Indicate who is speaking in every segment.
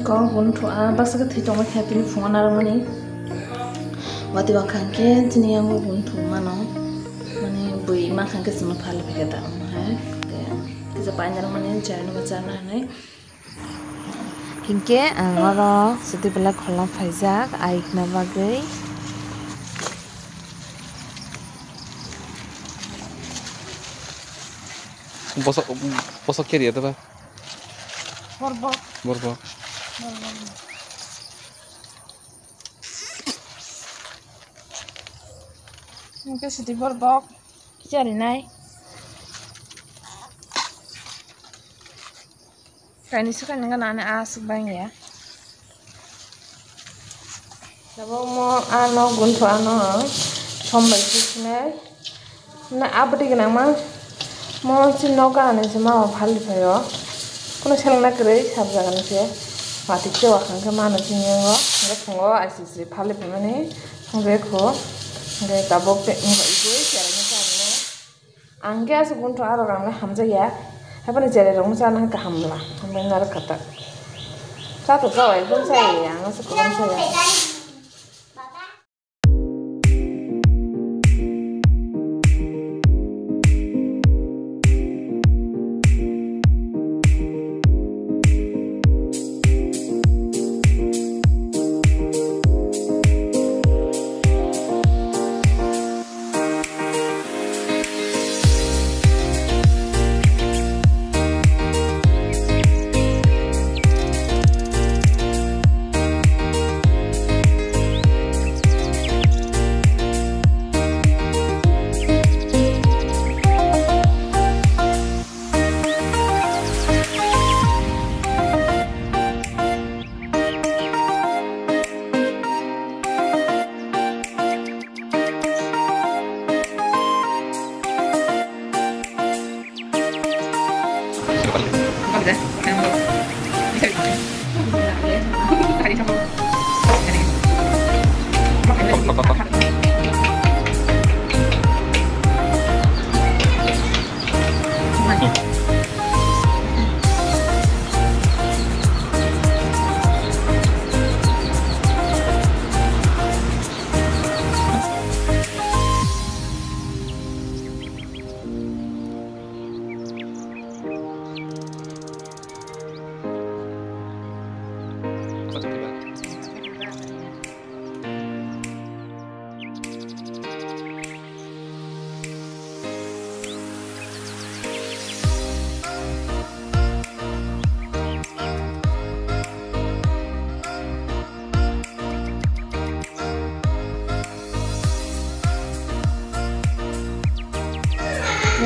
Speaker 1: Kau buntu basa ke tijong ke tini fungan armani. Wati wakan ke tini yang buntu mano, mani bui makan ke semua pala pikir tak kita panjang armani jalan macam mana? Hingke angoro seti bela kolam faizak aik nabagai.
Speaker 2: Bosok kiri atau apa? Borbok.
Speaker 1: Mungkin sedih borbok, cari naik. Kain itu kan dengan anak asik bang ya. Coba mau guntu tombol sini. Nah apa di kenang mah? Mau si noga ane si mau balik ayo. Kono selang nak kerja sabzagan sih. Mati coba kan ke mana sih nyengo? Nggak tunggu asisi balik mana? Nggak ko. Nggak tabok pe nggak itu caranya caranya. Angge asik guntu orang hamzah ya. Apa nih jadi orang macam nak hamlah. Hamlah kata. Satu kau itu saya yang sekolah saya.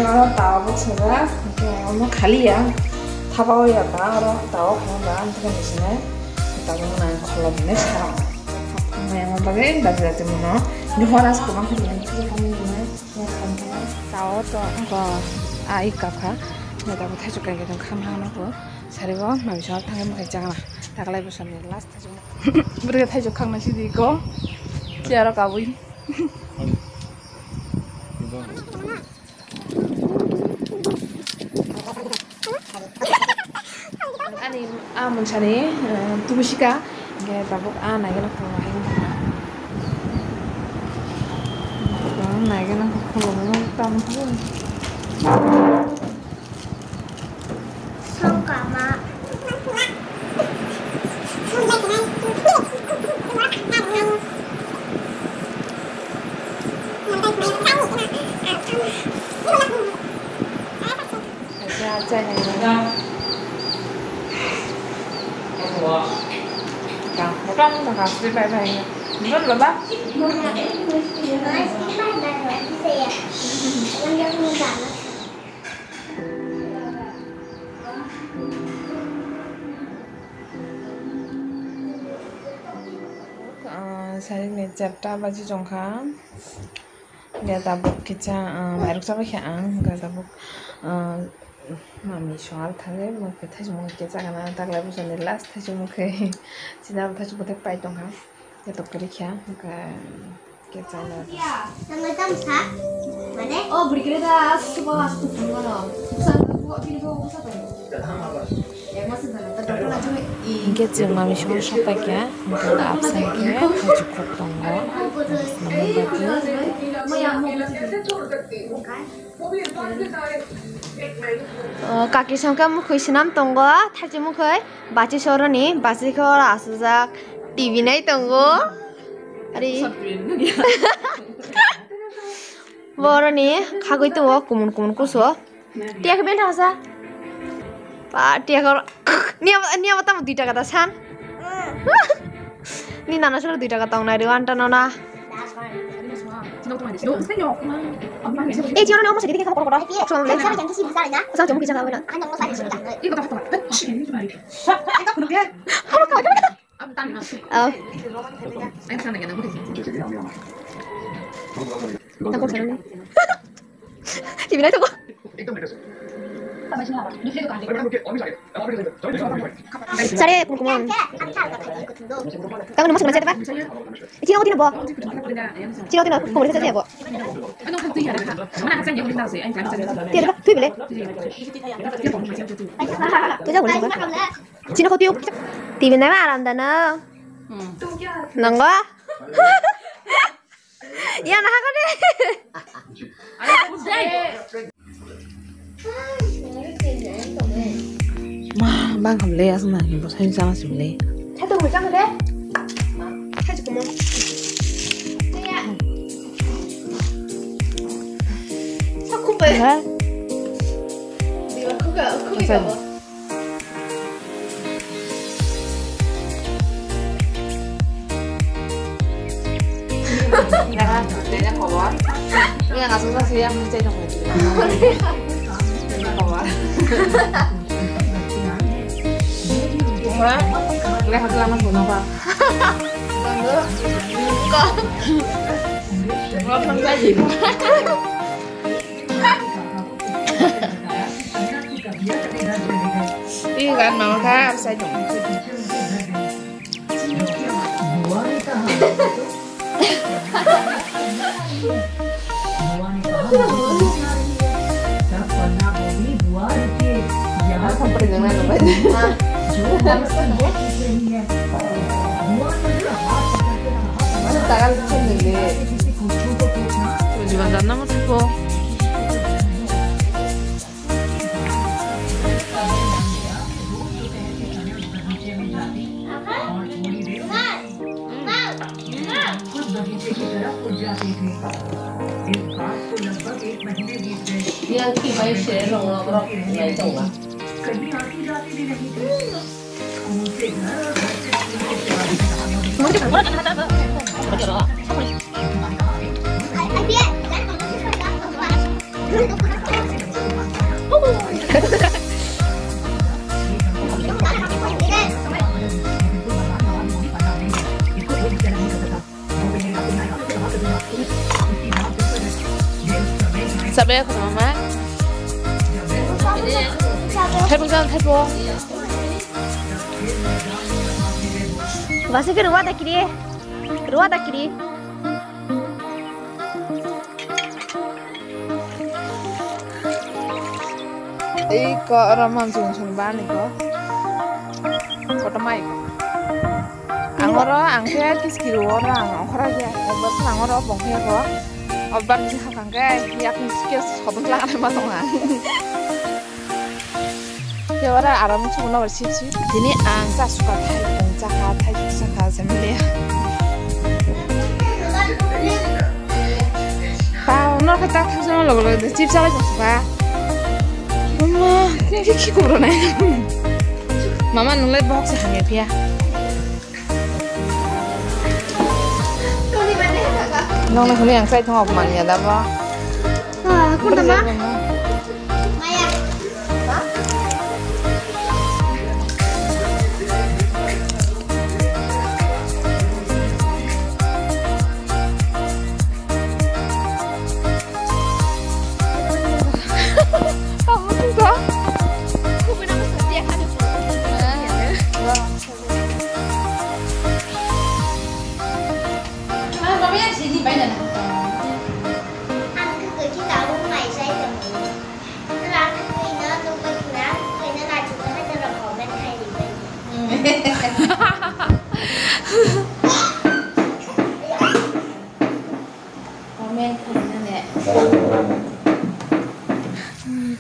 Speaker 1: Kalau tahu bersama, mau kali ya, tahu ya kalau tahu kalau nanti kan di sini kita mau kalau ini sekarang, yang bagai dari mana, ini orang sekarang kerjaan itu kami gimana, tahu tuh enggak, ikapa, nggak tahu tahu juga gitu kamera aku, serius, nggak bisa tangan mau jangan, tak lagi bisa nih last tahu, berarti tahu juga masih di go, siapa kawin. Ani mencari tubusika, gaya tabuk naik nak pulang naik nak pulang tampun.
Speaker 3: Sama.
Speaker 1: Aja nih. Bukan makasih bye-bye. Bener loh, Pak? Saya ini cerita baju jongkang. Dia tabuk kita, merek sama kian, gak tabuk. Mami soal thale mo ke thaj mo ke jagana takla busan de last thaj mo ke sida thaj bote pai tong ha ya to kari kya ke jana
Speaker 3: Nama tamsa mane
Speaker 1: oh beri kira da suba astu ngano sa ko kini ko sa ta ya Ingke jeng mami shong shotai ke, ingke absen ke, haji kok tonggo, namun bagi. Kaki sangka mukhoi senam tonggo, thaji mukhoi, baci soroni, baci kora asujak, TV nai tonggo, ari. Boroni, kagoi tonggo, kumun kuso, tiak benta asa. Pak dia kalau ni apa tamu tidak kata san? Ni nana sudah tidak kata orang dari wanita nona. Jangan ngomong sedikit kamu korok-korok. Cuma lihat saya jangan sih besar ya. Saya cuma bisa ngawin. Hanya mau saya sudah. Itu apa? Sare kumkuman. Kamu nama sebenarnya siapa? Cina kau tina bo. Cina tina komunitas siapa bo? Tiada, tu boleh. Tu jangan boleh. Cina kau tiup. TV nama alam dana. Nangga. Ya nah kau deh. Bang không lẽ sao mà hiện tại sao mà xử lý? Thay tôi mới trăng rồi đấy. Thay cho cô. Đây ạ. Sao không về? Hả? Đi vào không đi đâu. 내가 내가 봐봐. 그냥 가서 사실 한 문제 좀 보여줘. 봐봐. Lihat selamat apa? Kok? Ngomong lagi. Iya kan mau kan saya jom. Sampai dengan apa? Tangan sendiri. Juga dana mau tipu. Dia kibai share long long नहीं चलना कहीं आती जाती भी नहीं थी स्कूल से Sabi ako sa mama. 해보자, 해보. 맛있게 루아다끼리. 루아다끼리. 이거 orang langsung ban 이거. Kotamai. Angoro angke kiskiru orang angkaraja. Obat angoro bongke ko. Obat sih kangke yak kiskis kodok lang ada matongan. Ya orang aram cuma bersih-bersih. Ini angsa suka thai pengcak thai suka sembelia. Pau, nol kata sama logo chip salah suka. Mama, ini kiki kurang Mama nulai box hanya pia. Nong nak ni yang saya tengok mana dah ba? Aku nama.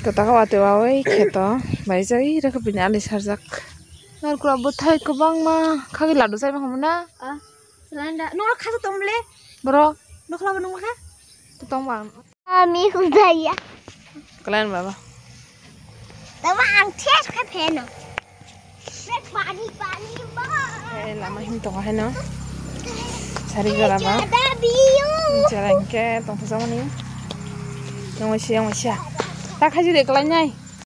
Speaker 1: Kita kawat keto, bayi saya ira kepunya alis harjak. Nol kura butai kebang mah, kaki ladu saya mah mana?
Speaker 3: Selanda. Nol khasa tomble.
Speaker 1: Bro,
Speaker 3: Nol kalau nol kah?
Speaker 1: tutong bang.
Speaker 3: Kami kudaya.
Speaker 1: Kalian berapa?
Speaker 3: Tapi ang tes ka peno. Red pani ba?
Speaker 1: Lama him tong kaheno. Cari berapa?
Speaker 3: Ada biu.
Speaker 1: Jalan ke tong pesawat ni. Yang masih. Tak kasih dek kalian nyai.